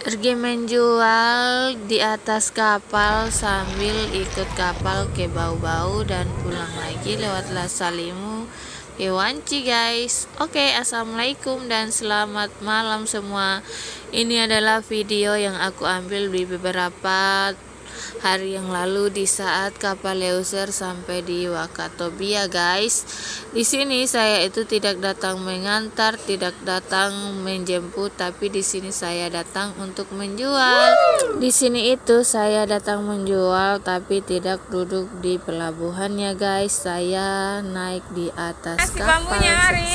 Pergi menjual di atas kapal sambil ikut kapal ke Bau-Bau dan pulang lagi lewat Lasalimu ke Wanci guys. Oke, assalamualaikum dan selamat malam semua. Ini adalah video yang aku ambil di beberapa hari yang lalu di saat kapal Leuser sampai di Wakatobia guys. Di sini saya itu tidak datang mengantar, tidak datang menjemput, tapi di sini saya datang untuk menjual. Di sini itu saya datang menjual tapi tidak duduk di pelabuhan ya guys. Saya naik di atas kapal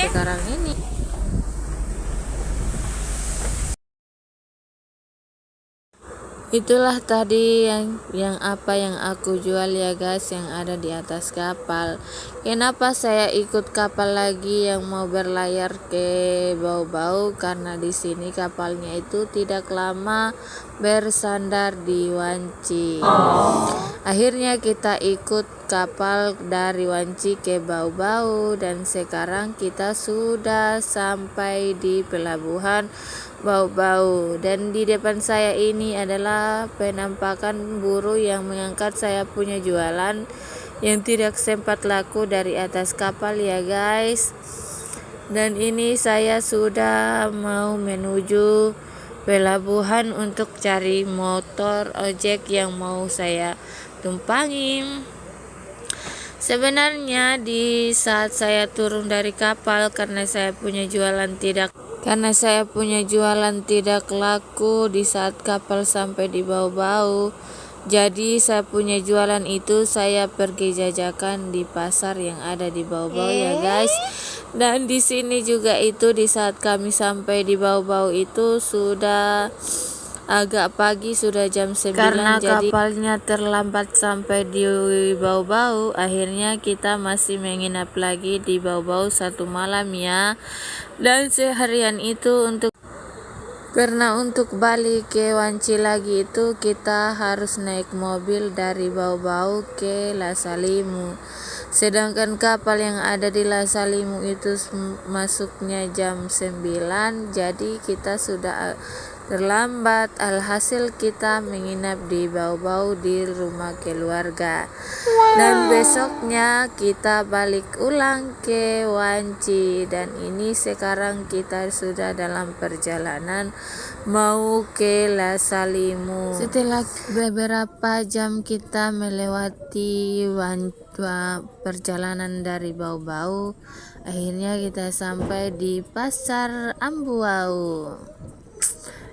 sekarang ini. Itulah tadi yang apa yang aku jual ya guys, yang ada di atas kapal. Kenapa saya ikut kapal lagi yang mau berlayar ke Bau-Bau? Karena di sini kapalnya itu tidak lama bersandar di Wanci. Akhirnya kita ikut kapal dari Wanci ke Bau-Bau dan sekarang kita sudah sampai di pelabuhan Bau-Bau, dan di depan saya ini adalah penampakan buruh yang mengangkat saya punya jualan yang tidak sempat laku dari atas kapal ya guys. Dan ini saya sudah mau menuju pelabuhan untuk cari motor ojek yang mau saya tumpangi. Sebenarnya di saat saya turun dari kapal karena saya punya jualan tidak laku di saat kapal sampai di Bau-Bau. Jadi saya punya jualan itu saya pergi jajakan di pasar yang ada di Bau-Bau ya guys. Dan di sini juga itu di saat kami sampai di Bau-Bau itu sudah agak pagi, sudah jam 9. Karena jadi kapalnya terlambat sampai di Bau-Bau, akhirnya kita masih menginap lagi di Bau-Bau 1 malam ya. Dan seharian itu karena untuk balik ke Wanci lagi itu kita harus naik mobil dari Bau-Bau ke Lasalimu. Sedangkan kapal yang ada di Lasalimu itu masuknya jam 9, jadi kita sudah terlambat. Alhasil kita menginap di Bau-Bau di rumah keluarga. Dan besoknya kita balik ulang ke Wanci, dan ini sekarang kita sudah dalam perjalanan mau ke Lasalimu. Setelah beberapa jam kita melewati perjalanan dari Bau-Bau, akhirnya kita sampai di Pasar Ambuau.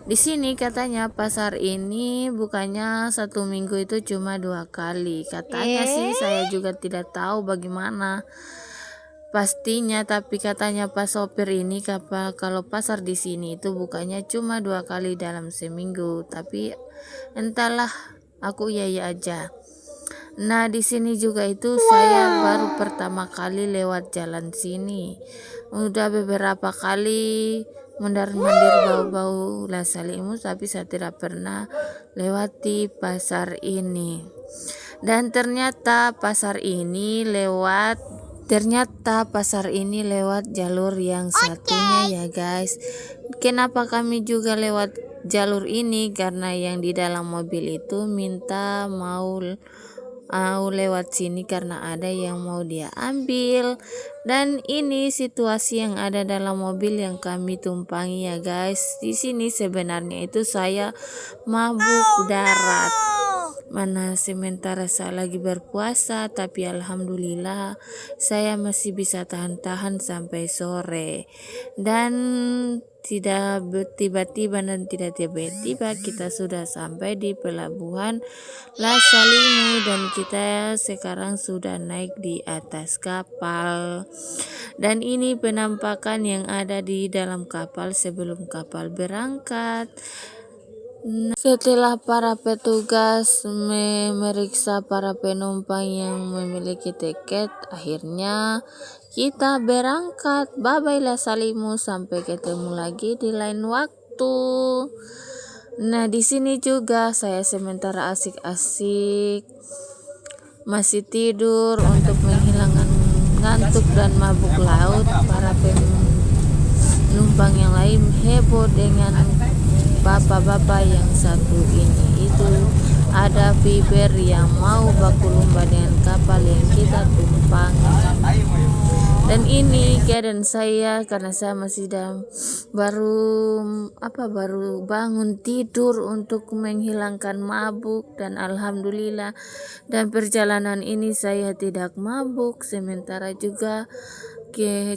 Di sini katanya pasar ini bukannya 1 minggu itu cuma 2 kali. Katanya sih, saya juga tidak tahu bagaimana pastinya, tapi katanya Pak sopir ini kalau pasar di sini itu bukannya cuma 2 kali dalam seminggu. Tapi entahlah, aku iya aja. Nah, di sini juga itu saya baru pertama kali lewat jalan sini. Udah beberapa kali mondar-mandir Bau-Bau Lasalimu, tapi saya tidak pernah lewati pasar ini. Dan ternyata pasar ini lewat jalur yang satunya ya guys. Kenapa kami juga lewat jalur ini? Karena yang di dalam mobil itu minta mau lewat sini karena ada yang mau dia ambil. Dan ini situasi yang ada dalam mobil yang kami tumpangi ya guys. Di sini sebenarnya itu saya mabuk darat. Mana sementara saya lagi berpuasa, tapi alhamdulillah saya masih bisa tahan-tahan sampai sore. Dan tidak tiba-tiba kita sudah sampai di pelabuhan Lasalimu, dan kita sekarang sudah naik di atas kapal. Dan ini penampakan yang ada di dalam kapal sebelum kapal berangkat. Setelah para petugas memeriksa para penumpang yang memiliki tiket, akhirnya kita berangkat. Bye-bye Lasalimu, sampai ketemu lagi di lain waktu. Nah, di sini juga saya sementara asik-asik masih tidur untuk menghilangkan ngantuk dan mabuk laut. Para penumpang yang lain heboh dengan bapak-bapak yang satu ini itu ada fiber yang mau baku lumba dengan kapal yang kita tumpangi. Dan ini keadaan saya karena saya masih baru bangun tidur untuk menghilangkan mabuk, dan alhamdulillah dan perjalanan ini saya tidak mabuk. Sementara juga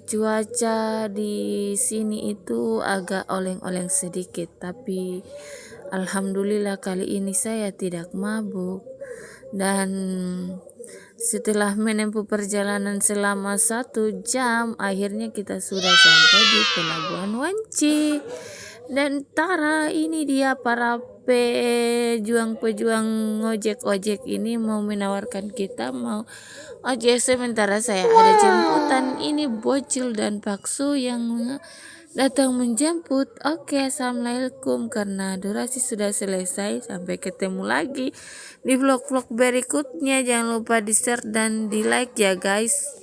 cuaca di sini itu agak oleng-oleng sedikit, tapi alhamdulillah kali ini saya tidak mabuk. Dan setelah menempuh perjalanan selama 1 jam, akhirnya kita sudah sampai di Pelabuhan Wanci. Dan Tara, ini dia para pejuang ojek ini mau menawarkan kita mau ojek, sementara saya ada jemputan. Ini bocil dan paksu yang datang menjemput. Oke, assalamualaikum. Karena durasi sudah selesai, sampai ketemu lagi di vlog-vlog berikutnya. Jangan lupa di share dan di like ya guys.